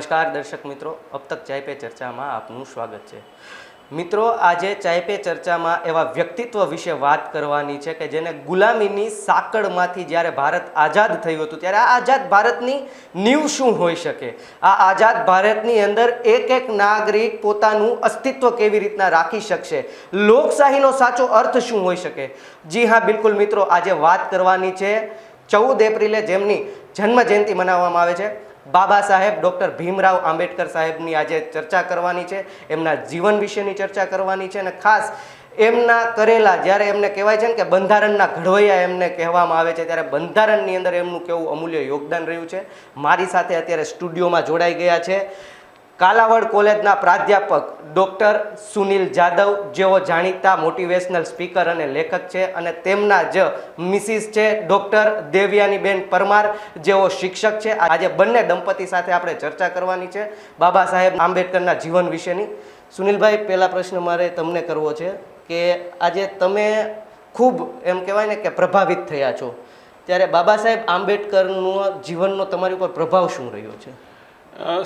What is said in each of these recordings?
નમસ્કાર દર્શક મિત્રો, अब तक ચાય પે ચર્ચામાં આપનું સ્વાગત છે। મિત્રો, આજે ચાય પે ચર્ચામાં એવા વ્યક્તિત્વ વિશે વાત કરવાની છે કે જેને ગુલામીની સાંકળમાંથી જ્યારે ભારત આઝાદ થયું હતું ત્યારે આ આઝાદ ભારતની નીંવ શું હોઈ શકે, આ આઝાદ ભારતની અંદર એક એક નાગરિક પોતાનું અસ્તિત્વ કેવી રીતના રાખી શકશે, લોકશાહીનો સાચો અર્થ શું હોઈ શકે। જી હા, બિલકુલ મિત્રો, આજે વાત કરવાની છે 14 એપ્રિલે જેમની જન્મ જયંતિ મનાવવામાં આવે છે બાબા સાહેબ ડૉક્ટર ભીમરાવ આંબેડકર સાહેબની આજે ચર્ચા કરવાની છે, એમના જીવન વિશેની ચર્ચા કરવાની છે અને ખાસ એમના કરેલા, જ્યારે એમને કહેવાય છે ને કે બંધારણના ઘડવૈયા એમને કહેવામાં આવે છે, ત્યારે બંધારણની અંદર એમનું કેવું અમૂલ્ય યોગદાન રહ્યું છે। મારી સાથે અત્યારે સ્ટુડિયોમાં જોડાઈ ગયા છે કાલાવડ કોલેજના પ્રાધ્યાપક ડૉક્ટર સુનિલ જાદવ, જેઓ જાણીતા મોટિવેશનલ સ્પીકર અને લેખક છે, અને તેમના જ મિસિસ છે ડૉક્ટર દેવયાનીબેન પરમાર, જેઓ શિક્ષક છે। આજે બંને દંપતી સાથે આપણે ચર્ચા કરવાની છે બાબા સાહેબ આંબેડકરના જીવન વિશેની। સુનિલભાઈ, પહેલા પ્રશ્ન મારે તમને કરવો છે કે આજે તમે ખૂબ એમ કહેવાય ને કે પ્રભાવિત થયા છો, ત્યારે બાબા સાહેબ આંબેડકરનો જીવનનો તમારી ઉપર પ્રભાવ શું રહ્યો છે?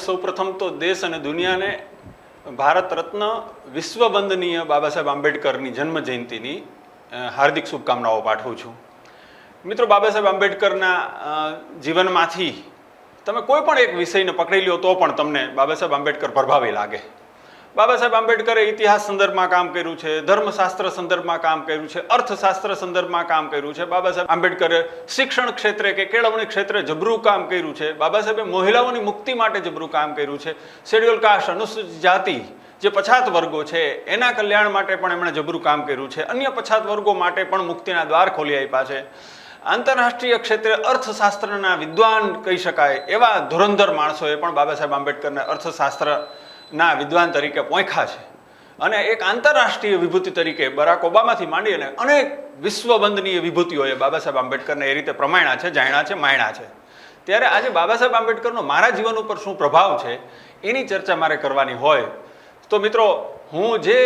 સૌપ્રથમ તો દેશ અને દુનિયાને ભારત રત્ન વિશ્વ વંદનીય બાબા સાહેબ આંબેડકરની જન્મ જયંતિની હાર્દિક શુભકામનાઓ પાઠવું છું। મિત્રો, બાબા સાહેબ આંબેડકરના જીવનમાંથી તમે કોઈ પણ એક વિષયને પકડી લો તો પણ તમને બાબા સાહેબ આંબેડકર પ્રભાવી લાગે। બાબા સાહેબ આંબેડકરે ઇતિહાસ સંદર્ભમાં કામ કર્યું છે, ધર્મશાસ્ત્ર સંદર્ભમાં કામ કર્યું છે, અર્થશાસ્ત્ર સંદર્ભમાં કામ કર્યું છે। બાબા સાહેબ આંબેડકરે શિક્ષણ ક્ષેત્રે કે કેળવણી ક્ષેત્રે જબરું કામ કર્યું છે। બાબા સાહેબે મહિલાઓની મુક્તિ માટે જબરું કામ કર્યું છે। શેડ્યુલ કાસ્ટ, અનુસૂચિત જાતિ, જે પછાત વર્ગો છે એના કલ્યાણ માટે પણ એમણે જબરું કામ કર્યું છે। અન્ય પછાત વર્ગો માટે પણ મુક્તિના દ્વાર ખોલી આપ્યા છે। આંતરરાષ્ટ્રીય ક્ષેત્રે અર્થશાસ્ત્રના વિદ્વાન કહી શકાય એવા ધુરંધર માણસોએ પણ બાબા સાહેબ આંબેડકરને અર્થશાસ્ત્રના વિદ્વાન તરીકે પોંખ્યા છે, અને એક આંતરરાષ્ટ્રીય વિભૂતિ તરીકે બરાક ઓબામાથી માંડી અને અનેક વિશ્વવંદનીય વિભૂતિઓએ બાબા સાહેબ આંબેડકરને એ રીતે પ્રમાણ્યા છે, જાણ્યા છે, માણ્યા છે। ત્યારે આજે બાબા સાહેબ આંબેડકરનો મારા જીવન ઉપર શું પ્રભાવ છે એની ચર્ચા મારે કરવાની હોય તો મિત્રો, હું જે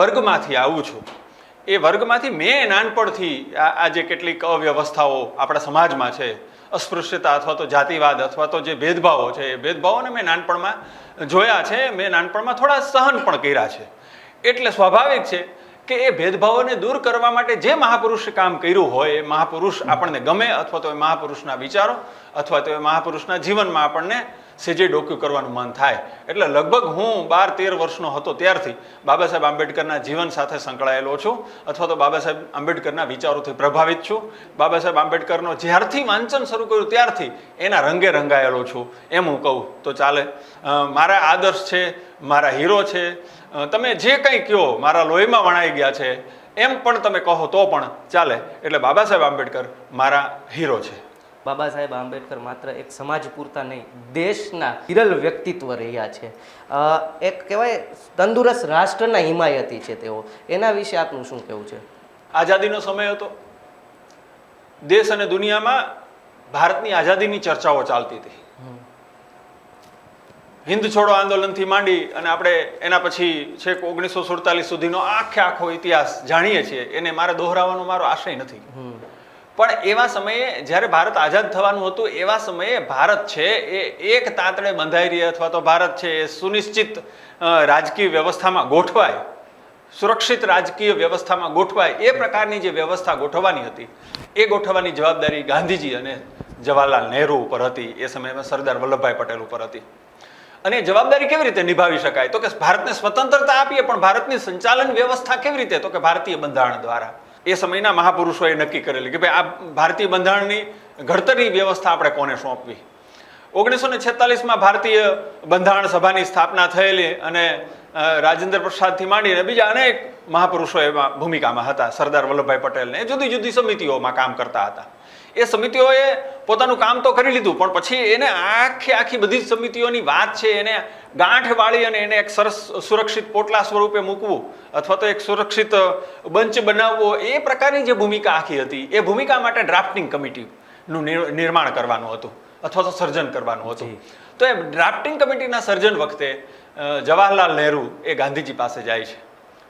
વર્ગમાંથી આવું છું એ વર્ગમાંથી મેં નાનપણથી આજે કેટલીક અવ્યવસ્થાઓ આપણા સમાજમાં છે, અસ્પૃશ્યતા અથવા તો જાતિવાદ અથવા તો જે ભેદભાવો છે એ ભેદભાવોને મેં નાનપણમાં જોયા છે, મેં નાનપણમાં થોડા સહન પણ કર્યા છે। એટલે સ્વાભાવિક છે કે એ ભેદભાવોને દૂર કરવા માટે જે મહાપુરુષે કામ કર્યું હોય એ મહાપુરુષ આપણને ગમે, અથવા તો એ મહાપુરુષના વિચારો અથવા તો એ મહાપુરુષના જીવનમાં આપણને સેજે ડોક્યું કરવાનું મન થાય। એટલે લગભગ હું 12-13 વર્ષનો હતો ત્યારથી બાબા સાહેબ આંબેડકરના જીવન સાથે સંકળાયેલો છું, અથવા તો બાબા સાહેબ આંબેડકરના વિચારોથી પ્રભાવિત છું। બાબા સાહેબ આંબેડકરનો જ્યારથી વાંચન શરૂ કર્યું ત્યારથી એના રંગે રંગાયેલો છું, એમ હું કહું તો ચાલે। મારા આદર્શ છે, મારા હીરો છે, તમે જે કંઈ કહો મારા લોહીમાં વણાઈ ગયા છે એમ પણ તમે કહો તો પણ ચાલે। એટલે બાબા સાહેબ આંબેડકર મારા હીરો છે। બાબા સાહેબ આંબેડકર માત્ર એક સમાજ પૂરતા નહીં, દેશના વિરલ વ્યક્તિત્વ રહ્યા છે। એક કહેવાય તંદુરસ્ત રાષ્ટ્રના હિમાયતી છે તેઓ, એના વિશે આપનું શું કહેવું છે? આઝાદીનો સમય હતો, દેશ અને દુનિયામાં ભારતની આઝાદીની ચર્ચાઓ ચાલતી હતી। હિન્દ છોડો આંદોલનથી માંડી અને આપણે એના પછી છેક 1947 સુધીનો આખો ઇતિહાસ જાણીએ છીએ, એને મારે દોહરાવવાનો મારો આશય નથી। પણ એવા સમયે જ્યારે ભારત આઝાદ થવાનું હતું એવા સમયે ભારત છે એ એક તાંતણે બંધાઈ રહી, અથવા તો ભારત છે એ સુનિશ્ચિત રાજકીય વ્યવસ્થામાં ગોઠવાય, સુરક્ષિત રાજકીય વ્યવસ્થામાં ગોઠવાય એ પ્રકારની જે વ્યવસ્થા ગોઠવવાની હતી એ ગોઠવવાની જવાબદારી ગાંધીજી અને જવાહરલાલ નહેરુ ઉપર હતી, એ સમયમાં સરદાર વલ્લભભાઈ પટેલ ઉપર હતી। અને જવાબદારી કેવી રીતે નિભાવી શકાય તો કે ભારતને સ્વતંત્રતા આપીએ, પણ ભારતની સંચાલન વ્યવસ્થા કેવી રીતે તો કે ભારતીય બંધારણ દ્વારા। એ સમયના મહાપુરુષોએ નક્કી કરેલી કે ભાઈ આ ભારતીય બંધારણની ઘડતરની વ્યવસ્થા આપણે કોને સોંપવી। 1946માં ભારતીય બંધારણ સભાની સ્થાપના થયેલી અને રાજેન્દ્ર પ્રસાદથી માંડીને બીજા અનેક મહાપુરુષો એમાં ભૂમિકામાં હતા, સરદાર વલ્લભભાઈ પટેલને જુદી જુદી સમિતિઓમાં કામ કરતા હતા। એ સમિતિઓએ પોતાનું કામ તો કરી લીધું, પણ પછી એને આખી બધી સમિતિઓની વાત છે એને ગાંઠ વાળી અને એને એક સરસ સુરક્ષિત પોટલા સ્વરૂપે મૂકવું અથવા તો એક સુરક્ષિત બંચ બનાવવો, એ પ્રકારની જે ભૂમિકા આખી હતી એ ભૂમિકા માટે ડ્રાફ્ટિંગ કમિટીનું નિર્માણ કરવાનું હતું અથવા તો સર્જન કરવાનું હતું। તો એ ડ્રાફ્ટિંગ કમિટીના સર્જન વખતે જવાહરલાલ નહેરુ એ ગાંધીજી પાસે જાય છે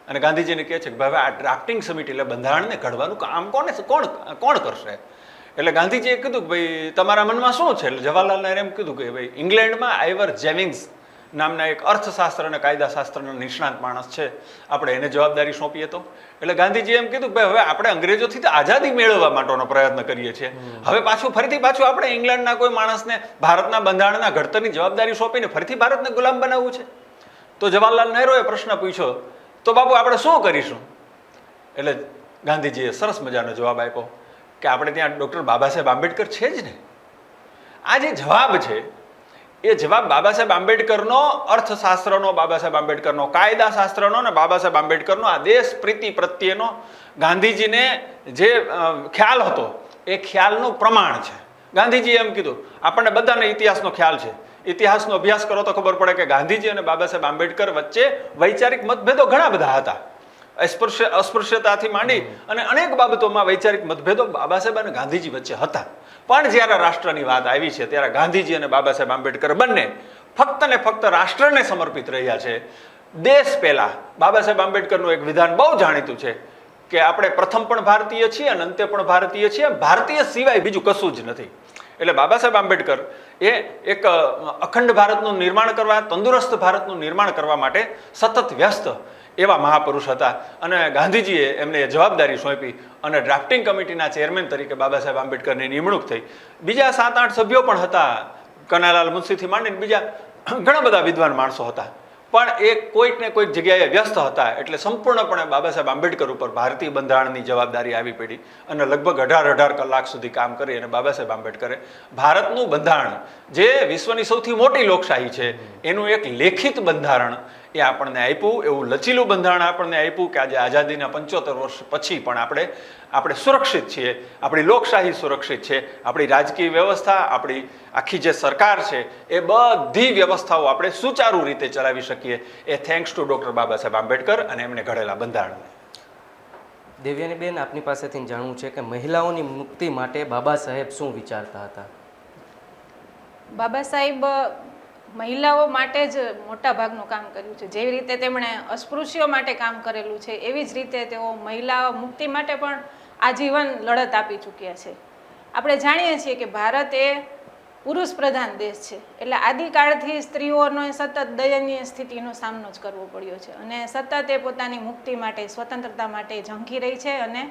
અને ગાંધીજીને કહે છે કે ભાઈ આ ડ્રાફ્ટિંગ સમિતિ એટલે બંધારણને ઘડવાનું કામ કોણ કરશે? એટલે ગાંધીજીએ કીધું કે ભાઈ તમારા મનમાં શું છે? એટલે જવાહરલાલ નહેરે એમ કીધું કે ભાઈ ઇંગ્લેન્ડમાં આઈવર જેમિંગ્સ નામના એક અર્થશાસ્ત્ર અને કાયદાશાસ્ત્રના નિષ્ણાત માણસ છે, આપણે એને જવાબદારી સોંપીએ તો. એટલે ગાંધીજીએ એમ કીધું કે ભાઈ હવે આપણે અંગ્રેજોથી તો આઝાદી મેળવવા માટેનો પ્રયત્ન કરીએ છીએ, હવે ફરીથી પાછું આપણે ઇંગ્લેન્ડના કોઈ માણસને ભારતના બંધારણના ઘડતરની જવાબદારી સોંપીને ફરીથી ભારતને ગુલામ બનાવવું છે? તો જવાહરલાલ નહેરુએ પ્રશ્ન પૂછ્યો, તો બાબુ આપણે શું કરીશું? એટલે ગાંધીજીએ સરસ મજાનો જવાબ આપ્યો કે આપણે ત્યાં ડૉક્ટર બાબા સાહેબ આંબેડકર છે જ ને. આ જે જવાબ છે એ જવાબ બાબા સાહેબ આંબેડકરનો, અર્થશાસ્ત્રનો બાબા સાહેબ આંબેડકરનો, કાયદાશાસ્ત્રનો અને બાબા સાહેબ આંબેડકરનો આ દેશ પ્રીતિ પ્રત્યેનો ગાંધીજીને જે ખ્યાલ હતો એ ખ્યાલનું પ્રમાણ છે. ગાંધીજીએ એમ કીધું, આપણને બધાને ઇતિહાસનો ખ્યાલ છે, ઇતિહાસનો અભ્યાસ કરો તો ખબર પડે કે ગાંધીજી અને બાબા સાહેબ આંબેડકર વચ્ચે વૈચારિક મતભેદો ઘણા બધા હતા. અસ્પૃશ્યતાથી માંડી અને અનેક બાબતોમાં વૈચારિક મતભેદો બાબા સાહેબ અને ગાંધીજી વચ્ચે હતા. પણ જ્યારે રાષ્ટ્રની વાત આવી છે ત્યારે ગાંધીજી અને બાબા સાહેબ આંબેડકર બંને ફક્ત ને ફક્ત રાષ્ટ્રને સમર્પિત રહ્યા છે. દેશ પહેલા બાબા સાહેબ આંબેડકરનું એક વિધાન બહુ જાણીતું છે કે આપણે પ્રથમ પણ ભારતીય છીએ અને અંતે પણ ભારતીય છીએ, ભારતીય સિવાય બીજું કશું જ નથી. એટલે બાબા સાહેબ આંબેડકર એ એક અખંડ ભારતનું નિર્માણ કરવા, તંદુરસ્ત ભારતનું નિર્માણ કરવા માટે સતત વ્યસ્ત એવા મહાપુરુષ હતા. અને ગાંધીજીએ એમને જવાબદારી સોંપી અને ડ્રાફ્ટિંગ કમિટીના ચેરમેન તરીકે બાબા સાહેબ આંબેડકરની નિમણૂક થઈ. બીજા 7-8 સભ્યો પણ હતા, કનૈયાલાલ મુનશીથી માંડીને બીજા ઘણા બધા વિદ્વાન માણસો હતા, પણ એ કોઈક ને કોઈક જગ્યાએ વ્યસ્ત હતા. એટલે સંપૂર્ણપણે બાબા સાહેબ આંબેડકર ઉપર ભારતીય બંધારણની જવાબદારી આવી પડી અને લગભગ 18 કલાક સુધી કામ કરી અને બાબા સાહેબ આંબેડકરે ભારતનું બંધારણ, જે વિશ્વની સૌથી મોટી લોકશાહી છે, એનું એક લેખિત બંધારણ એ આપણને આપ્યું. એવું લચીલું બંધારણ આપણને આપ્યું કે આજે આઝાદીના 75 વર્ષ પછી પણ આપણે સુરક્ષિત છીએ, આપણી લોકશાહી સુરક્ષિત છે, આપણી રાજકીય વ્યવસ્થા, આપણી આખી જે સરકાર છે એ બધી વ્યવસ્થાઓ આપણે સુચારુ રીતે ચલાવી શકીએ. એ thanks to doctor Baba Saheb Ambedkar અને એમને ઘડેલા બંધારણને. દેવ્યાનીબેન, આપની પાસેથી જાણવું છે કે મહિલાઓની મુક્તિ માટે બાબા સાહેબ શું વિચારતા હતા? બાબા સાહેબ મહિલાઓ માટે જ મોટા ભાગનું કામ કર્યું છે. જેવી રીતે તેમણે અસ્પૃશ્યો માટે કામ કરેલું છે, એવી જ રીતે તેઓ મહિલા મુક્તિ માટે પણ આજીવન લડત આપી ચૂક્યા છે. આપણે જાણીએ છીએ કે ભારત એ પુરુષ પ્રધાન દેશ છે, એટલે આદિકાળથી સ્ત્રીઓનો સતત દયનીય સ્થિતિનો સામનો જ કરવો પડ્યો છે અને સતત એ પોતાની મુક્તિ માટે, સ્વતંત્રતા માટે ઝંખી રહી છે અને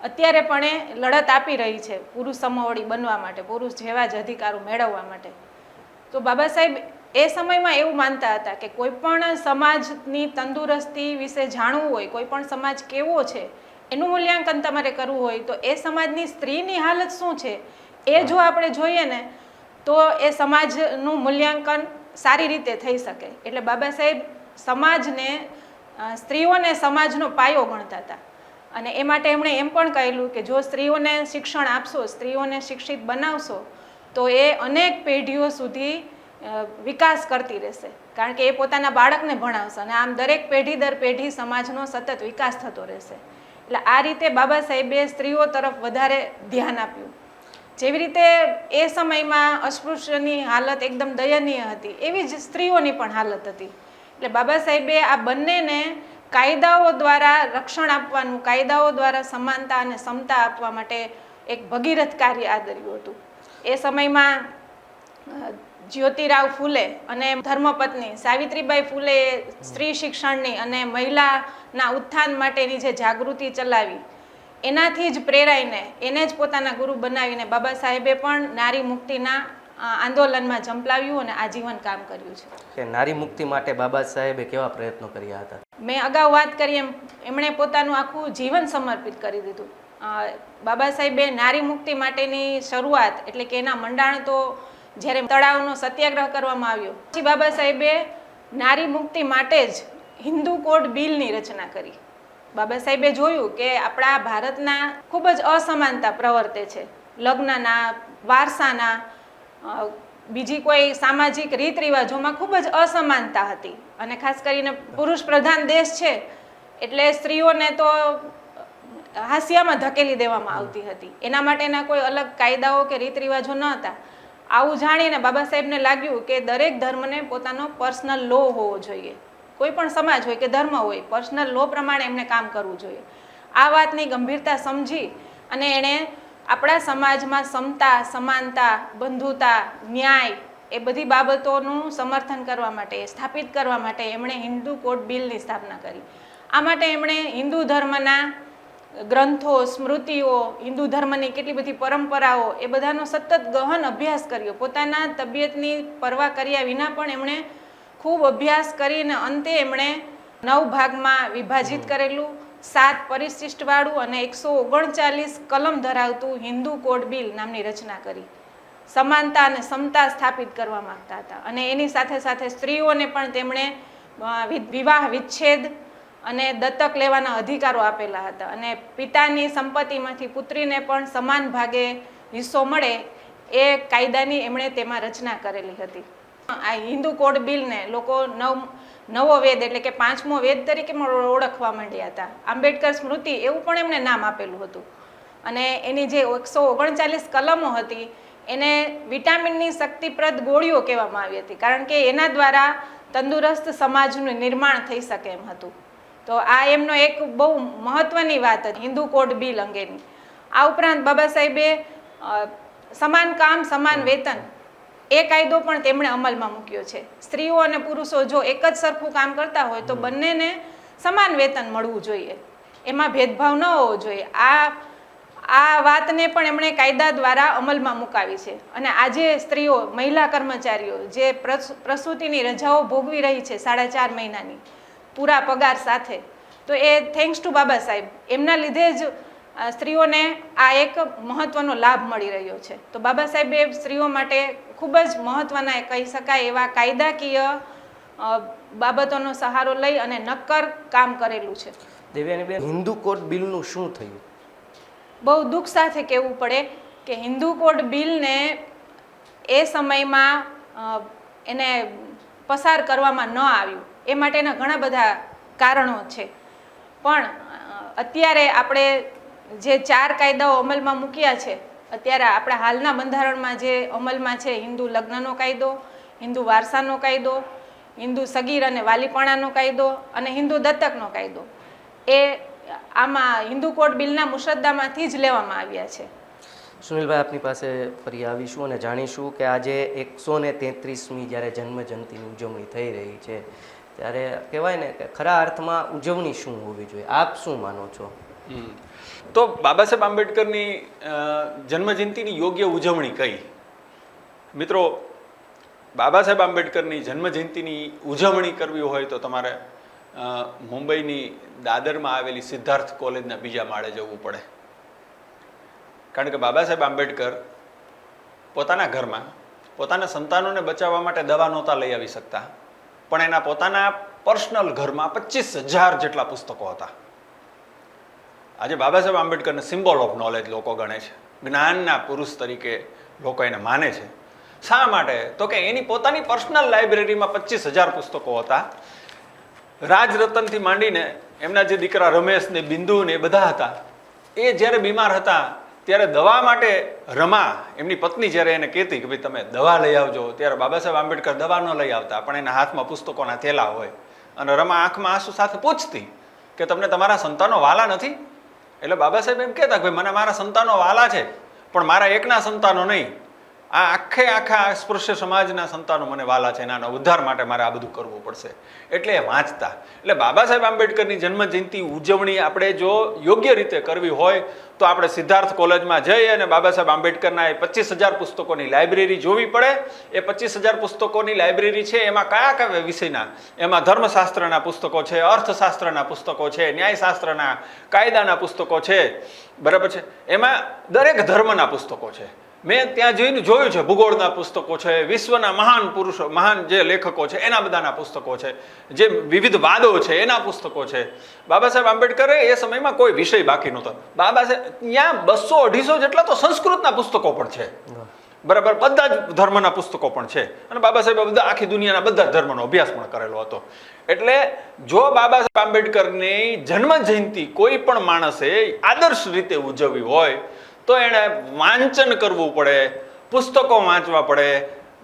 અત્યારે પણ એ લડત આપી રહી છે પુરુષ સમોવડી બનવા માટે, પુરુષ જેવા જ અધિકારો મેળવવા માટે. તો બાબા સાહેબ એ સમયમાં એવું માનતા હતા કે કોઈ પણ સમાજની તંદુરસ્તી વિશે જાણવું હોય, કોઈ પણ સમાજ કેવો છે એનું મૂલ્યાંકન તમારે કરવું હોય તો એ સમાજની સ્ત્રીની હાલત શું છે એ જો આપણે જોઈએ ને તો એ સમાજનું મૂલ્યાંકન સારી રીતે થઈ શકે. એટલે બાબા સાહેબ સમાજને, સ્ત્રીઓને સમાજનો પાયો ગણતા હતા અને એ માટે એમણે એમ પણ કહેલું કે જો સ્ત્રીઓને શિક્ષણ આપશો, સ્ત્રીઓને શિક્ષિત બનાવશો તો એ અનેક પેઢીઓ સુધી વિકાસ કરતી રહેશે, કારણ કે એ પોતાના બાળકને ભણાવશે અને આમ દરેક પેઢી દર પેઢી સમાજનો સતત વિકાસ થતો રહેશે. એટલે આ રીતે બાબા સાહેબે સ્ત્રીઓ તરફ વધારે ધ્યાન આપ્યું. જેવી રીતે એ સમયમાં અસ્પૃશ્યની હાલત એકદમ દયનીય હતી, એવી જ સ્ત્રીઓની પણ હાલત હતી. એટલે બાબા સાહેબે આ બંનેને કાયદાઓ દ્વારા રક્ષણ આપવાનું, કાયદાઓ દ્વારા સમાનતા અને સમતા આપવા માટે એક ભગીરથ કાર્ય આદર્યું હતું. એ સમયમાં જ્યોતિરાવ ફૂલે અને ધર્મપત્ની સાવિત્રીબાઈ ફૂલે સ્ત્રી શિક્ષણની અને મહિલાના ઉત્થાન માટેની જે જાગૃતિ ચલાવી, એનાથી જ પ્રેરાઈને એને જ પોતાના ગુરુ બનાવીને બાબા સાહેબે પણ નારી મુક્તિના આંદોલનમાં ઝંપલાવ્યું અને આજીવન કામ કર્યું છે. કે નારી મુક્તિ માટે બાબા સાહેબે કેવા પ્રયત્નો કર્યા હતા? મેં અગાઉ વાત કરી એમ એમણે પોતાનું આખું જીવન સમર્પિત કરી દીધું. બાબા સાહેબે નારી મુક્તિ માટેની શરૂઆત, એટલે કે એના મંડાણ તો જ્યારે તળાવનો સત્યાગ્રહ કરવામાં આવ્યો પછી બાબા સાહેબે નારી મુક્તિ માટે જ હિન્દુ કોડ બિલની રચના કરી. બાબા સાહેબે જોયું કે આપણા ભારતના ખૂબ જ અસમાનતા પ્રવર્તે છે, લગ્નના, વારસાના, બીજી કોઈ સામાજિક રીત રિવાજોમાં ખૂબ જ અસમાનતા હતી અને ખાસ કરીને પુરુષ પ્રધાન દેશ છે એટલે સ્ત્રીઓને તો હાંસિયામાં ધકેલી દેવામાં આવતી હતી. એના માટેના કોઈ અલગ કાયદાઓ કે રીત રિવાજો ન હતા. આવું જાણીને બાબા સાહેબને લાગ્યું કે દરેક ધર્મને પોતાનો પર્સનલ લો હોવો જોઈએ. કોઈ પણ સમાજ હોય કે ધર્મ હોય, પર્સનલ લો પ્રમાણે એમને કામ કરવું જોઈએ. આ વાતની ગંભીરતા સમજી અને એણે આપણા સમાજમાં સમતા, સમાનતા, બંધુતા, ન્યાય એ બધી બાબતોનું સમર્થન કરવા માટે, સ્થાપિત કરવા માટે એમણે હિન્દુ કોડ બિલની સ્થાપના કરી. આ માટે એમણે હિન્દુ ધર્મના ગ્રંથો, સ્મૃતિઓ, હિન્દુ ધર્મની કેટલી બધી પરંપરાઓ એ બધાનો સતત ગહન અભ્યાસ કર્યો. પોતાના તબિયતની પરવા કર્યા વિના પણ એમણે ખૂબ અભ્યાસ કરીને અંતે એમણે 9 ભાગમાં વિભાજિત કરેલું 7 પરિશિષ્ટવાળું અને 139 કલમ ધરાવતું હિન્દુ કોડ બિલ નામની રચના કરી. સમાનતા અને સમતા સ્થાપિત કરવા માંગતા હતા અને એની સાથે સાથે સ્ત્રીઓને પણ તેમણે વિવાહ વિચ્છેદ અને દત્તક લેવાના અધિકારો આપેલા હતા અને પિતાની સંપત્તિમાંથી પુત્રીને પણ સમાન ભાગે હિસ્સો મળે એ કાયદાની એમણે તેમાં રચના કરેલી હતી. આ હિન્દુ કોડ બિલને લોકો નવો વેદ એટલે કે 5મો વેદ તરીકે ઓળખવા માંડ્યા હતા. આંબેડકર સ્મૃતિ એવું પણ એમણે નામ આપેલું હતું અને એની જે 139 કલમો હતી એને વિટામિનની શક્તિપ્રદ ગોળીઓ કહેવામાં આવી હતી, કારણ કે એના દ્વારા તંદુરસ્ત સમાજનું નિર્માણ થઈ શકે એમ હતું. તો આ એમનો એક બહુ મહત્વની વાત હતી હિન્દુ કોડ બિલ અંગેની. આ ઉપરાંત બાબા સાહેબે સમાન કામ સમાન વેતન એ કાયદો પણ તેમણે અમલમાં મૂક્યો છે. સ્ત્રીઓ અને પુરુષો જો એક જ સરખું કામ કરતા હોય તો બંનેને સમાન વેતન મળવું જોઈએ, એમાં ભેદભાવ ન હોવો જોઈએ. આ વાતને પણ એમણે કાયદા દ્વારા અમલમાં મુકાવી છે અને આજે સ્ત્રીઓ, મહિલા કર્મચારીઓ જે પ્રસૂતિની રજાઓ ભોગવી રહી છે 4.5 મહિનાની પૂરા પગાર સાથે, તો એ થેન્ક્સ ટુ બાબા સાહેબ, એમના લીધે જ સ્ત્રીઓને આ એક મહત્વનો લાભ મળી રહ્યો છે. તો બાબા સાહેબે સ્ત્રીઓ માટે ખૂબ જ મહત્વના કહી શકાય એવા કાયદાકીય બાબતોનો સહારો લઈ અને નક્કર કામ કરેલું છે. દેવયાનીબેન, હિન્દુ કોડ બિલનું શું થયું? બહુ દુઃખ સાથે કહેવું પડે કે હિન્દુ કોડ બિલને એ સમયમાં એને પસાર કરવામાં ન આવ્યું એ માટેના ઘણા બધા કારણો છે. પણ અત્યારે આપણે જે 4 કાયદાઓ અમલમાં મૂક્યા છે, અત્યારે આપણા હાલના બંધારણમાં જે અમલમાં છે, હિન્દુ લગ્નનો કાયદો, હિન્દુ વારસાનો કાયદો, હિન્દુ સગીર અને વાલીપણાનો કાયદો અને હિન્દુ દત્તકનો કાયદો, એ આમાં હિન્દુ કોડ બિલના મુસદ્દામાંથી જ લેવામાં આવ્યા છે. સુનિલભાઈ, આપની પાસે ફરી આવીશું અને જાણીશું કે આજે 133મી જ્યારે જન્મજયંતિની ઉજવણી થઈ રહી છે, ત્યારે કહેવાય ને કે ખરા અર્થમાં ઉજવણી શું હોવી જોઈએ, આપ શું માનો છો? તો બાબા સાહેબ આંબેડકરની જન્મજયંતિની યોગ્ય ઉજવણી કઈ? મિત્રો, બાબા સાહેબ આંબેડકરની જન્મજયંતિની ઉજવણી કરવી હોય તો તમારે મુંબઈની દાદરમાં આવેલી સિદ્ધાર્થ કોલેજના બીજા માળે જવું પડે. કારણ કે બાબા સાહેબ આંબેડકર પોતાના ઘરમાં પોતાના સંતાનોને બચાવવા માટે દવા નહોતા લઈ આવી શકતા, પણ એના પોતાના પર્સનલ ઘરમાં 25,000 જેટલા પુસ્તકો હતા. આજે Baba Saheb આંબેડકરને symbol of knowledge લોકો ગણે છે, જ્ઞાનના પુરુષ તરીકે લોકો એને માને છે. શા માટે? તો કે એની પોતાની પર્સનલ લાઇબ્રેરીમાં 25,000 પુસ્તકો હતા. રાજરતનથી માંડીને એમના જે દીકરા રમેશ ને બિંદુ ને એ બધા હતા, એ જ્યારે બીમાર હતા ત્યારે દવા માટે રમા એમની પત્ની જ્યારે એને કહેતી કે ભાઈ તમે દવા લઈ આવજો, ત્યારે બાબા સાહેબ આંબેડકર દવા ન લઈ આવતા, પણ એના હાથમાં પુસ્તકોના થેલા હોય અને રમા આંખમાં આંસુ સાથે પૂછતી કે તમને તમારા સંતાનો વાલા નથી? એટલે બાબા સાહેબ એમ કહેતા કે ભાઈ મને મારા સંતાનો વાલા છે, પણ મારા એકના સંતાનો નહીં, આ આખા સ્પૃશ્ય સમાજના સંતાનો મને વાલા છે, એના ઉદ્ધાર માટે મારે આ બધું કરવું પડશે. એટલે એ વાંચતા. એટલે બાબા સાહેબ આંબેડકરની જન્મજયંતિ ઉજવણી આપણે જો યોગ્ય રીતે કરવી હોય તો આપણે સિદ્ધાર્થ કોલેજમાં જઈ અને બાબા સાહેબ આંબેડકરના એ 25,000 પુસ્તકોની લાઇબ્રેરી જોવી પડે. એ 25,000 પુસ્તકોની લાઇબ્રેરી છે, એમાં કયા કયા વિષયના? એમાં ધર્મશાસ્ત્રના પુસ્તકો છે, અર્થશાસ્ત્રના પુસ્તકો છે, ન્યાયશાસ્ત્રના, કાયદાના પુસ્તકો છે, બરાબર છે. એમાં દરેક ધર્મના પુસ્તકો છે. મેં ત્યાં જઈને જોયું છે, ભૂગોળના પુસ્તકો છે, વિશ્વના મહાન પુરુષો, મહાન જે લેખકો છે એના બધાના પુસ્તકો છે, જે વિવિધ વાદો છે એના પુસ્તકો છે. બાબા સાહેબ આંબેડકરે એ સમયમાં કોઈ વિષય બાકી નહોતો. બાબા સાહેબ ત્યાં 200-250 જેટલા તો સંસ્કૃતના પુસ્તકો પણ છે, બરાબર, બધા જ ધર્મના પુસ્તકો પણ છે. અને બાબા સાહેબ બધા આખી દુનિયાના બધા ધર્મનો અભ્યાસ પણ કરેલો હતો. એટલે જો બાબા સાહેબ આંબેડકરની જન્મજયંતિ કોઈ પણ માણસે આદર્શ રીતે ઉજવવી હોય તો એણે વાંચન કરવું પડે, પુસ્તકો વાંચવા પડે,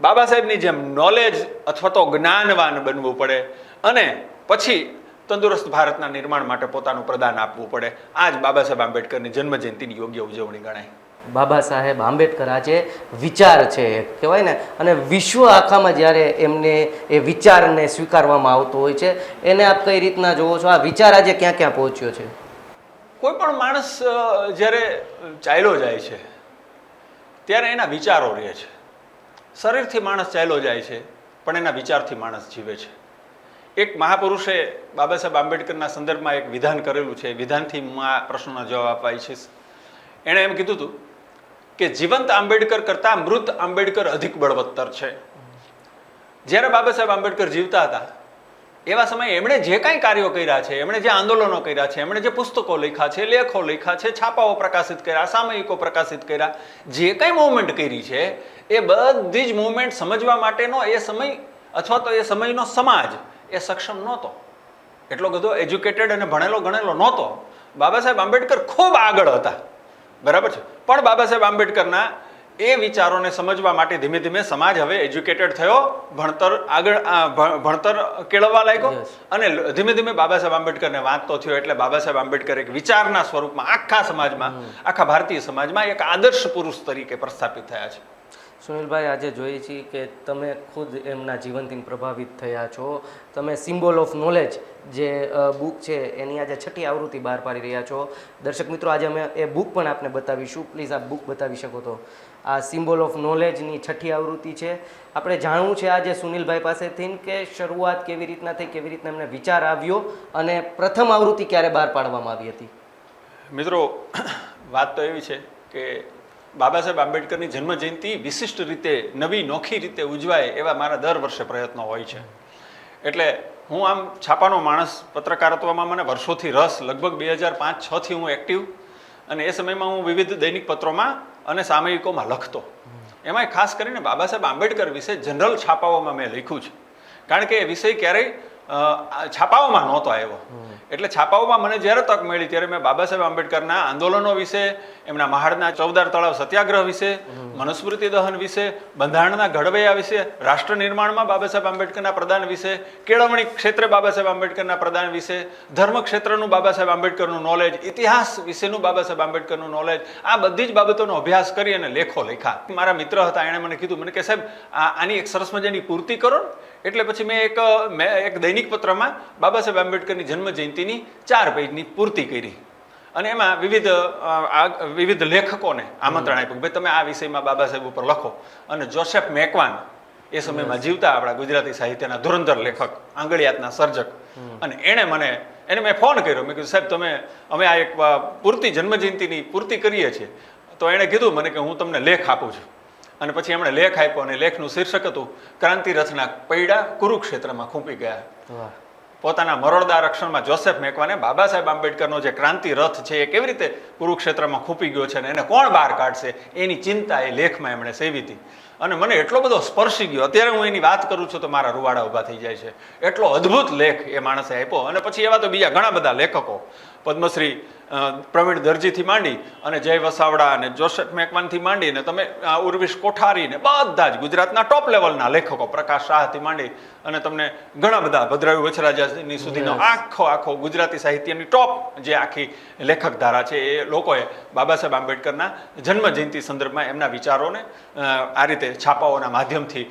બાબા સાહેબની જેમ નોલેજ અથવા તો જ્ઞાનવાન બનવું પડે અને પછી તંદુરસ્ત ભારતના નિર્માણ માટે પોતાનું પ્રદાન આપવું પડે. આ જ બાબા સાહેબ આંબેડકરની જન્મજયંતિની યોગ્ય ઉજવણી ગણાય. બાબા સાહેબ આંબેડકર આજે વિચાર છે કહેવાય ને, અને વિશ્વ આખામાં જ્યારે એમને એ વિચારને સ્વીકારવામાં આવતો હોય છે, એને આપ કઈ રીતના જોવો છો? આ વિચાર આજે ક્યાં ક્યાં પહોંચ્યો છે? કોઈ પણ માણસ જ્યારે ચાલ્યો જાય છે ત્યારે એના વિચારો રહે છે. શરીરથી માણસ ચાલ્યો જાય છે પણ એના વિચારથી માણસ જીવે છે. એક મહાપુરુષે બાબા સાહેબ આંબેડકરના સંદર્ભમાં એક વિધાન કરેલું છે. વિધાનથી હું આ પ્રશ્નનો જવાબ આપવા ઈચ્છીશ. એણે એમ કીધું હતું કે જીવંત આંબેડકર કરતાં મૃત આંબેડકર અધિક બળવત્તર છે. જ્યારે બાબા સાહેબ આંબેડકર જીવતા હતા એવા સમયે એમણે જે કાંઈ કાર્યો કર્યા છે, એમણે જે આંદોલનો કર્યા છે, એમણે જે પુસ્તકો લખ્યા છે, લેખો લખ્યા છે, છાપાઓ પ્રકાશિત કર્યા, સામયિકો પ્રકાશિત કર્યા, જે કાંઈ મૂવમેન્ટ કરી છે એ બધી જ મૂવમેન્ટ સમજવા માટેનો એ સમય અથવા તો એ સમયનો સમાજ એ સક્ષમ નહોતો. એટલો બધો એજ્યુકેટેડ અને ભણેલો ગણેલો નહોતો. બાબા સાહેબ આંબેડકર ખૂબ આગળ હતા, બરાબર છે, પણ બાબા સાહેબ આંબેડકરના એ વિચારોને સમજવા માટે ધીમે ધીમે સમાજ હવે એજ્યુકેટેડ થયો, ભણતર કેળવવા લાગ્યો અને ધીમે ધીમે બાબા સાહેબ આંબેડકરને વાંચતો થયો. એટલે બાબા સાહેબ આંબેડકર એક વિચારના સ્વરૂપમાં આખા સમાજમાં, આખા ભારતીય સમાજમાં એક આદર્શ પુરુષ તરીકે પ્રસ્થાપિત થયા છે. સુનિલભાઈ, આજે જોઈએ છીએ કે તમે ખુદ એમના જીવનથી પ્રભાવિત થયા છો. તમે સિમ્બોલ ઓફ નોલેજ જે બુક છે એની આજે 6ઠી આવૃત્તિ બહાર પાડી રહ્યા છો. દર્શક મિત્રો, આજે અમે એ બુક પણ આપને બતાવીશું. પ્લીઝ આપ બુક બતાવી શકો તો. આ સિમ્બોલ ઓફ નોલેજની 6ઠી આવૃત્તિ છે. આપણે જાણવું છે આજે સુનિલભાઈ પાસેથી કે શરૂઆત કેવી રીતના થઈ, કેવી રીતના એમને વિચાર આવ્યો અને પ્રથમ આવૃત્તિ ક્યારે બહાર પાડવામાં આવી હતી? મિત્રો, વાત તો એવી છે કે બાબા સાહેબ આંબેડકરની જન્મ જયંતિ વિશિષ્ટ રીતે, નવી નોખી રીતે ઉજવાય એવા મારા દર વર્ષે પ્રયત્નો હોય છે. એટલે હું આમ છાપાનો માણસ, પત્રકારત્વમાં મને વર્ષોથી રસ, લગભગ 2005-06થી હું એક્ટિવ, અને એ સમયમાં હું વિવિધ દૈનિક પત્રોમાં અને સામયિકોમાં લખતો. એમાંય ખાસ કરીને બાબા સાહેબ આંબેડકર વિશે જનરલ છાપાઓમાં મેં લખ્યું છે, કારણ કે એ વિષય ક્યારેય છાપાઓમાં નહોતો આવ્યો. એટલે છાપાઓમાં મને જ્યારે તક મળી ત્યારે મેં બાબા સાહેબ આંબેડકરના આંદોલનો વિશે, એમના મહાડના ચૌદાર તળાવ સત્યાગ્રહ વિશે, મનુસ્મૃતિ દહન વિશે, બંધારણના ઘડવૈયા વિશે, રાષ્ટ્ર નિર્માણમાં બાબા સાહેબ આંબેડકરના પ્રદાન વિશે, કેળવણી ક્ષેત્રે બાબા સાહેબ આંબેડકરના પ્રદાન વિશે, ધર્મ ક્ષેત્રનું બાબા સાહેબ આંબેડકરનું નોલેજ, ઇતિહાસ વિશેનું બાબા સાહેબ આંબેડકરનું નોલેજ, આ બધી જ બાબતોનો અભ્યાસ કરી અને લેખો લખ્યા. મારા મિત્ર હતા, એણે મને કીધું, મને કે સાહેબ આની એક સરસ મજાની પૂર્તિ કરો ને. એટલે પછી મેં એક દૈનિક પત્રમાં બાબા સાહેબ આંબેડકરની જન્મ જયંતિની 4 પેજની પૂર્તિ કરી અને એમાં વિવિધ લેખકોને આમંત્રણ આપ્યું કે ભાઈ તમે આ વિષયમાં બાબા સાહેબ ઉપર લખો. અને જોસેફ મેકવાન એ સમયમાં જીવતા આપણા ગુજરાતી સાહિત્યના ધુરંધર લેખક, આંગળિયાતના સર્જક, અને એને મેં ફોન કર્યો. મેં કીધું સાહેબ અમે આ એક પૂર્તિ જન્મ જયંતિની પૂર્તિ કરીએ છીએ. તો એણે કીધું મને કે હું તમને લેખ આપું છું. અને પછી એમણે લેખ આપ્યો અને લેખનું શીર્ષક હતું ક્રાંતિ રથના પૈડા કુરુક્ષેત્રમાં ખૂંપી ગયા. પોતાના મરોડદાર અક્ષરમાં જોસેફ મેકવાને બાબા સાહેબ આંબેડકરનો જે ક્રાંતિ રથ છે એ કેવી રીતે કુરુક્ષેત્રમાં ખૂંપી ગયો છે અને એને કોણ બહાર કાઢશે એની ચિંતા એ લેખમાં એમણે સેવી હતી. અને મને એટલો બધો સ્પર્શી ગયો, અત્યારે હું એની વાત કરું છું તો મારા રૂવાડા ઊભા થઈ જાય છે. એટલો અદ્ભુત લેખ એ માણસે આપ્યો. અને પછી એવા તો બીજા ઘણા બધા લેખકો, પદ્મશ્રી પ્રવીણ દરજીથી માંડી અને જય વસાવડા અને જોસેફ મેકવાનથી માંડી અને તમે ઉર્વિશ કોઠારી ને બધા જ ગુજરાતના ટોપ લેવલના લેખકો, પ્રકાશ શાહથી માંડી અને તમને ઘણા બધા, ભદ્રાયુ વછરાજાની સુધીનો આખો ગુજરાતી સાહિત્યની ટોપ જે આખી લેખક ધારા છે એ લોકોએ બાબા સાહેબ આંબેડકરના જન્મ જયંતિ સંદર્ભમાં એમના વિચારોને આ રીતે છાપાઓના માધ્યમથી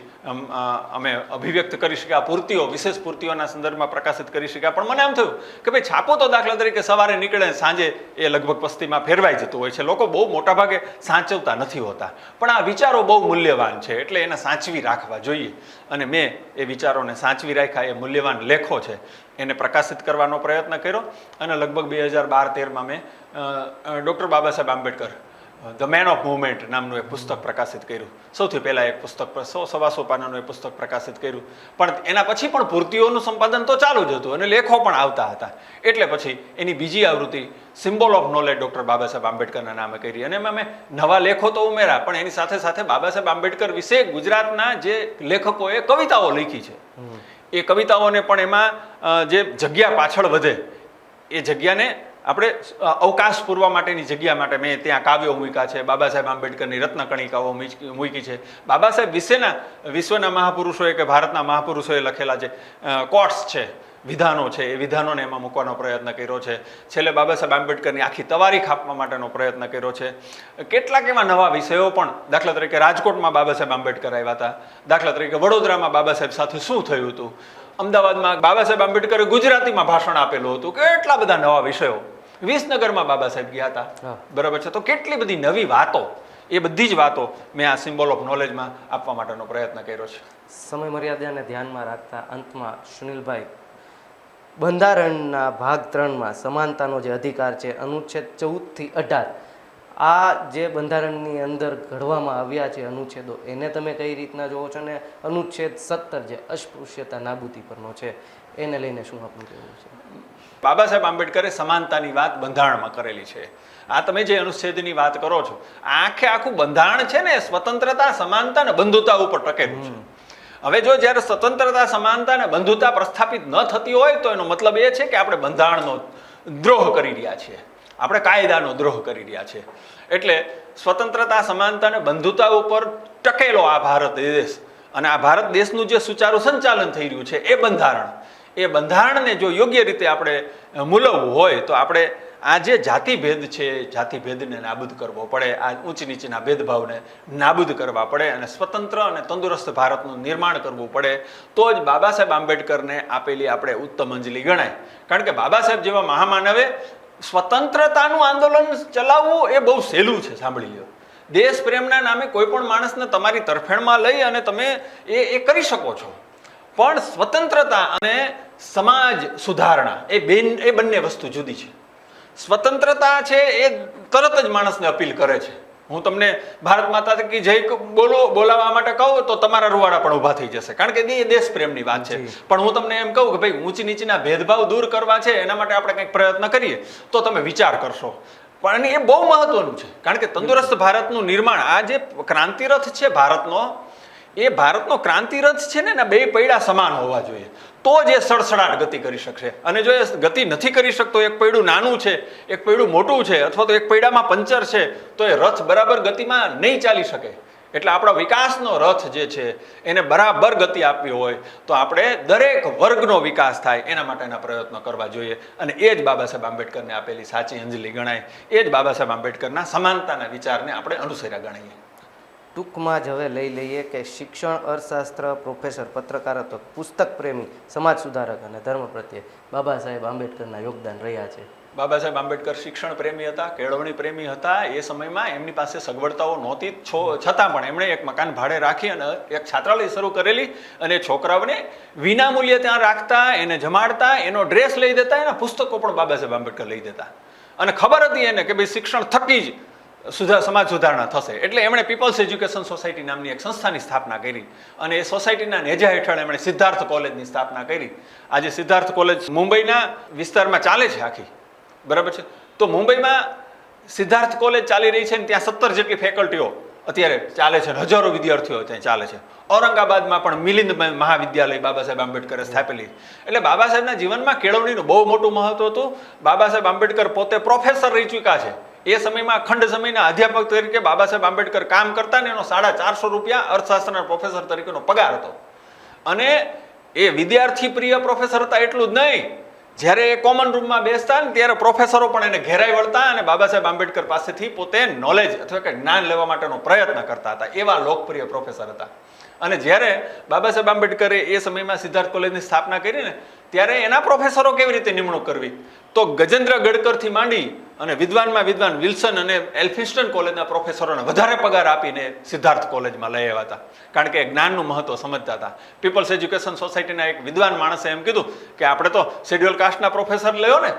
અમે અભિવ્યક્ત કરી શક્યા. પૂર્તિઓ, વિશેષ પૂર્તિઓના સંદર્ભમાં પ્રકાશિત કરી શક્યા. પણ મને એમ થયું કે ભાઈ છાપો તો દાખલા તરીકે સવારે નીકળે, સાંજે એ લગભગ પસ્તીમાં ફેરવાઈ જતું હોય છે. લોકો બહુ મોટાભાગે સાચવતા નથી હોતા, પણ આ વિચારો બહુ મૂલ્યવાન છે એટલે એને સાચવી રાખવા જોઈએ. અને મેં એ વિચારોને સાચવી રાખ્યા. એ મૂલ્યવાન લેખો છે એને પ્રકાશિત કરવાનો પ્રયત્ન કર્યો અને લગભગ 2012-13માં મેં doctor Baba Saheb Ambedkar the man of movement નામનું એક પુસ્તક પ્રકાશિત કર્યું. સૌથી પહેલાં એક પુસ્તક 100-125 પાનાનું એક પુસ્તક પ્રકાશિત કર્યું. પણ એના પછી પણ પૂર્તિઓનું સંપાદન તો ચાલુ જ હતું અને લેખો પણ આવતા હતા. એટલે પછી એની બીજી આવૃત્તિ symbol of knowledge doctor Baba Saheb આંબેડકરના નામે કરી અને એમાં મેં નવા લેખો તો ઉમેર્યા, પણ એની સાથે સાથે બાબા સાહેબ આંબેડકર વિશે ગુજરાતના જે લેખકોએ કવિતાઓ લખી છે એ કવિતાઓને પણ એમાં જે જગ્યા પાછળ વધે એ જગ્યાને આપણે અવકાશ પૂરવા માટેની જગ્યા માટે મેં ત્યાં કાવ્યો મૂક્યા છે. બાબા સાહેબ આંબેડકરની રત્નકણિકાઓ મૂકી છે. બાબા સાહેબ વિશેના વિશ્વના મહાપુરુષોએ કે ભારતના મહાપુરુષોએ લખેલા જે કોટ્સ છે વિધાનો છે એ વિધાનોને એમાં મૂકવાનો પ્રયત્ન કર્યો છે. છેલ્લે બાબા સાહેબ આંબેડકરની આખી તવારીખ આપવા માટેનો પ્રયત્ન કર્યો છે. કેટલાક એવા નવા વિષયો પણ, દાખલા તરીકે રાજકોટમાં બાબા સાહેબ આંબેડકર આવ્યા હતા, દાખલા તરીકે વડોદરામાં બાબા સાહેબ સાથે શું થયું હતું, અમદાવાદમાં બાબા સાહેબ આંબેડકરે ગુજરાતીમાં ભાષણ આપેલું હતું, કેટલા બધા નવા વિષયો. વિસનગરમાં બાબા સાહેબ ગયા હતા, બરાબર છે. તો કેટલી બધી નવી વાતો, એ બધી જ વાતો મેં આ સિમ્બોલ ઓફ નોલેજમાં આપવા માટેનો પ્રયત્ન કર્યો છે. સમય મર્યાદાને ધ્યાનમાં રાખતા અંતમાં સુનિલભાઈ, બંધારણના ભાગ 3માં સમાનતાનો જે અધિકાર છે, અનુચ્છેદ 14 થી 18, આ જે બંધારણની અંદર ઘડવામાં આવ્યા છે અનુચ્છેદો, એને તમે કઈ રીતના જોવો છો? અને અનુચ્છેદ 17 જે અસ્પૃશ્યતા નાબૂદી પરનો છે, એને લઈને શું આપનું કહેવું છે? બાબા સાહેબ આંબેડકરે સમાનતાની વાત બંધારણમાં કરેલી છે. આ તમે જે અનુચ્છેદની વાત કરો છો, આખું બંધારણ છે ને સ્વતંત્રતા, સમાનતા અને બંધુતા ઉપર ટકેલું છે. હવે જો જ્યારે સ્વતંત્રતા, સમાનતા અને બંધુતા પ્રસ્થાપિત ન થતી હોય તો એનો મતલબ એ છે કે આપણે બંધારણનો દ્રોહ કરી રહ્યા છીએ, આપણે કાયદાનો દ્રોહ કરી રહ્યા છીએ. એટલે સ્વતંત્રતા, સમાનતા અને બંધુતા ઉપર ટકેલો આ ભારત દેશ, અને આ ભારત દેશનું જે સુચારું સંચાલન થઈ રહ્યું છે એ બંધારણને જો યોગ્ય રીતે આપણે મૂલવવું હોય તો આપણે આ જે જાતિભેદ છે, જાતિભેદને નાબૂદ કરવો પડે, આ ઊંચ નીચના ભેદભાવને નાબૂદ કરવા પડે, અને સ્વતંત્ર અને તંદુરસ્ત ભારતનું નિર્માણ કરવું પડે. તો જ બાબા સાહેબ આંબેડકરને આપેલી આપણે ઉત્તમ અંજલિ ગણાય. કારણ કે બાબા સાહેબ જેવા મહામાનવે સ્વતંત્રતાનું આંદોલન ચલાવવું એ બહુ સહેલું છે. સાંભળી લો, દેશ પ્રેમના નામે કોઈ પણ માણસને તમારી તરફેણમાં લઈ અને તમે એ કરી શકો છો, પણ સ્વતંત્રતા અને સમાજ સુધારણા એ બંને વસ્તુ જુદી છે. સ્વતંત્રતા છે એ તરત જ માણસને અપીલ કરે છે. હું તમને ભારત માતા કી જય બોલાવવા માટે કહું તો તમારા રૂવાડા પણ ઊભા થઈ જશે, કારણ કે એ દેશ પ્રેમની વાત છે. પણ હું તમને એમ કહું કે ભાઈ ઊંચ નીચના ભેદભાવ દૂર કરવા છે, એના માટે આપણે કંઈક પ્રયત્ન કરીએ તો તમે વિચાર કરશો. પણ એ બહુ મહત્વનું છે, કારણ કે તંદુરસ્ત ભારતનું નિર્માણ, આ જે ક્રાંતિરથ છે ભારતનો, એ ભારતનો ક્રાંતિરથ છે ને, બે પૈડા સમાન હોવા જોઈએ, તો જ એ સડસડાટ ગતિ કરી શકશે. અને જો એ ગતિ નથી કરી શકતો, એક પૈડું નાનું છે, એક પૈડું મોટું છે, અથવા તો એક પૈડામાં પંચર છે, તો એ રથ બરાબર ગતિમાં નહીં ચાલી શકે. એટલે આપણા વિકાસનો રથ જે છે એને બરાબર ગતિ આપવી હોય તો આપણે દરેક વર્ગનો વિકાસ થાય એના માટેના પ્રયત્નો કરવા જોઈએ. અને એ જ બાબા સાહેબ આંબેડકરને આપેલી સાચી અંજલિ ગણાય. એ જ બાબા સાહેબ આંબેડકરના સમાનતાના વિચારને આપણે અનુસર્યા ગણીએ. ટૂંકમાં જ હવે લઈ લઈએ કે શિક્ષણ, અર્થશાસ્ત્ર, પ્રોફેસર, પત્રકારત્વ, પુસ્તક પ્રેમી, સમાજ સુધારક અને ધર્મ પ્રત્યે બાબા સાહેબ આંબેડકરના યોગદાન રહ્યા છે. બાબા સાહેબ આંબેડકર શિક્ષણ પ્રેમી હતા, કેળવણી પ્રેમી હતા. એ સમયમાં એમની પાસે સગવડતાઓ નહોતી, છતાં પણ એમણે એક મકાન ભાડે રાખી અને એક છાત્રાલય શરૂ કરેલી, અને છોકરાઓને વિના મૂલ્યે ત્યાં રાખતા, એને જમાડતા, એનો ડ્રેસ લઈ દેતા, એના પુસ્તકો પણ બાબા સાહેબ આંબેડકર લઈ દેતા. અને ખબર હતી એને કે ભાઈ શિક્ષણ થકી જ સમાજ સુધારણા થશે. એટલે એમણે પીપલ્સ એજ્યુકેશન સોસાયટી નામની એક સંસ્થાની સ્થાપના કરી, અને એ સોસાયટીના નેજા હેઠળ એમણે સિદ્ધાર્થ કોલેજની સ્થાપના કરી. આજે સિદ્ધાર્થ કોલેજ મુંબઈના વિસ્તારમાં ચાલે છે આખી, બરાબર છે. તો મુંબઈમાં સિદ્ધાર્થ કોલેજ ચાલી રહી છે, ને ત્યાં 17 જેટલી ફેકલ્ટીઓ અત્યારે ચાલે છે, હજારો વિદ્યાર્થીઓ ત્યાં ચાલે છે. ઔરંગાબાદમાં પણ મિલિંદ મહાવિદ્યાલય બાબા સાહેબ આંબેડકરે સ્થાપેલી. એટલે બાબા સાહેબના જીવનમાં કેળવણીનું બહુ મોટું મહત્વ હતું. બાબા સાહેબ આંબેડકર પોતે પ્રોફેસર રહી ચૂક્યા છે. એ સમયમાં અખંડ સમયના અધ્યાપક તરીકે બાબા સાહેબ આંબેડકર કામ કરતા, ને એનો 450 રૂપિયા અર્થશાસ્ત્રના પ્રોફેસર તરીકેનો પગાર હતો. અને એ વિદ્યાર્થી પ્રિય પ્રોફેસર હતા એટલું જ નહીં, જ્યારે એ કોમન રૂમમાં બેસતા ને ત્યારે પ્રોફેસરો પણ એને ઘેરાઈ વળતા અને બાબા સાહેબ આંબેડકર પાસેથી પોતે નોલેજ અથવા કે જ્ઞાન લેવા માટેનો પ્રયત્ન કરતા હતા. એવા લોકપ્રિય પ્રોફેસર હતા. અને જ્યારે બાબા સાહેબ આંબેડકરે એ સમયમાં સિદ્ધાર્થ કોલેજની સ્થાપના કરી ને, ત્યારે એના પ્રોફેસરો કેવી રીતે નિમણૂક કરવી, તો ગજેન્દ્ર ગડકરથી માંડી અને વિદ્વાનમાં વિદ્વાન વિલ્સન અને એલ્ફિન્સ્ટન કોલેજના પ્રોફેસરોને વધારે પગાર આપીને સિદ્ધાર્થ કોલેજમાં લઈ આવ્યા હતા, કારણ કે જ્ઞાનનું મહત્વ સમજતા હતા. પીપલ્સ એજ્યુકેશન સોસાયટીના એક વિદ્વાન માણસે એમ કીધું કે આપણે તો શેડ્યુલ કાસ્ટના પ્રોફેસર લ્યો ને,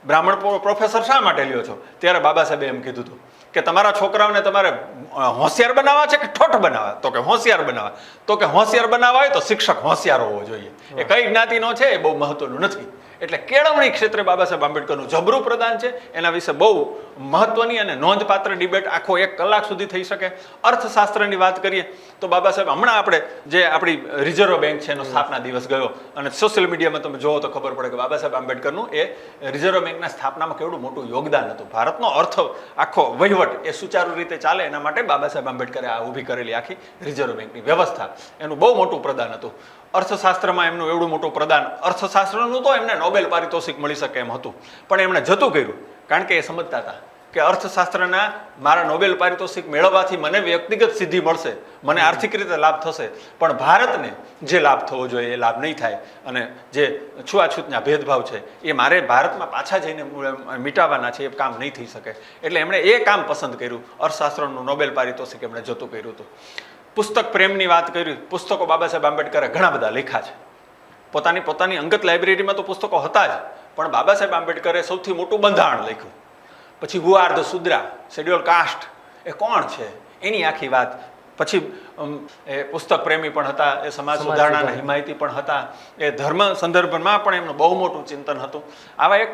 બ્રાહ્મણ પ્રોફેસર શા માટે લ્યો છો? ત્યારે બાબા સાહેબે એમ કીધું હતું કે તમારા છોકરાઓને તમારે હોશિયાર બનાવવા છે કે ઠોઠ બનાવવા? તો કે હોશિયાર બનાવવા. તો કે હોશિયાર બનાવવા હોય તો શિક્ષક હોશિયાર હોવો જોઈએ. એ કઈ જ્ઞાતિનો છે એ બહુ મહત્વનું નથી. એટલે કેળવણી ક્ષેત્રે બાબા સાહેબ આંબેડકરનું જબરું પ્રદાન છે. એના વિશે બહુ મહત્વની અને નોંધપાત્ર ડિબેટ આખો 1 કલાક સુધી થઈ શકે. અર્થશાસ્ત્રની વાત કરીએ તો બાબા સાહેબ હમણાં આપણે જે આપણી રિઝર્વ બેંક છે એનો સ્થાપના દિવસ ગયો અને સોશિયલ મીડિયામાં તમે જોવો તો ખબર પડે કે બાબા સાહેબ આંબેડકરનું એ રિઝર્વ બેંકના સ્થાપનામાં કેવડું મોટું યોગદાન હતું. ભારતનો અર્થ આખો વહીવટ એ સુચારુ રીતે ચાલે એના માટે બાબા સાહેબ આંબેડકરે આ ઊભી કરેલી આખી રિઝર્વ બેંકની વ્યવસ્થા એનું બહુ મોટું પ્રદાન હતું. અર્થશાસ્ત્રમાં એમનું એવડું મોટું પ્રદાન, અર્થશાસ્ત્રનું તો એમને નોબેલ પારિતોષિક મળી શકે એમ હતું, પણ એમણે જતું કર્યું કારણ કે એ સમજતા હતા કે અર્થશાસ્ત્રના મારા નોબેલ પારિતોષિક મેળવવાથી મને વ્યક્તિગત સિદ્ધિ મળશે, મને આર્થિક રીતે લાભ થશે, પણ ભારતને જે લાભ થવો જોઈએ એ લાભ નહીં થાય અને જે છૂઆછૂતના ભેદભાવ છે એ મારે ભારતમાં પાછા જઈને મિટાવવાના છે, એ કામ નહીં થઈ શકે. એટલે એમણે એ કામ પસંદ કર્યું, અર્થશાસ્ત્રનું નોબેલ પારિતોષિક એમણે જતું કર્યું હતું. પુસ્તક પ્રેમની વાત કરી, પુસ્તકો બાબા સાહેબ આંબેડકરે ઘણા બધા લખ્યા છે. પોતાની અંગત લાઇબ્રેરીમાં તો પુસ્તકો હતા જ, પણ બાબા સાહેબ આંબેડકરે સૌથી મોટું બંધારણ લખ્યું. પછી હુ આર ધ શુદ્રા, શેડ્યુલ કાસ્ટ એ કોણ છે એની આખી વાત. પછી એ પુસ્તક પ્રેમી પણ હતા, એ સમાજ સુધારણાના હિમાયતી પણ હતા, એ ધર્મ સંદર્ભમાં પણ એમનું બહુ મોટું ચિંતન હતું. આવા એક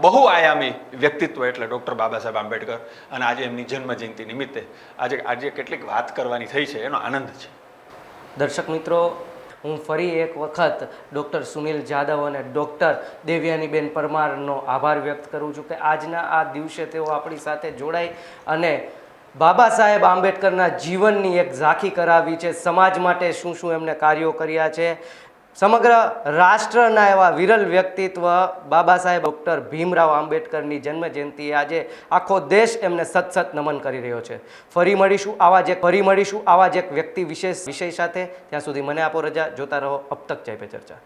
બહુઆયામી વ્યક્તિત્વ એટલે ડૉક્ટર બાબા સાહેબ આંબેડકર. અને આજે એમની જન્મ જયંતિ નિમિત્તે આજે કેટલીક વાત કરવાની થઈ છે એનો આનંદ છે. દર્શક મિત્રો, હું ફરી એક વખત ડૉક્ટર સુનિલ જાદવ અને ડૉક્ટર દેવયાનીબેન પરમારનો આભાર વ્યક્ત કરું છું કે આજના આ દિવસે તેઓ આપણી સાથે જોડાઈ અને બાબા સાહેબ આંબેડકરના જીવનની એક ઝાંખી કરાવી છે. સમાજ માટે શું શું એમને કાર્યો કર્યા છે, સમગ્ર રાષ્ટ્રના એવા વિરલ વ્યક્તિત્વ બાબા સાહેબ ડૉક્ટર ભીમરાવ આંબેડકરની જન્મજયંતિએ આજે આખો દેશ એમને સતસત નમન કરી રહ્યો છે. ફરી મળીશું આવા જ એક વ્યક્તિ વિશેષ વિષય સાથે. ત્યાં સુધી મને આપો રજા. જોતા રહો અબ તક ચાય પે ચર્ચા.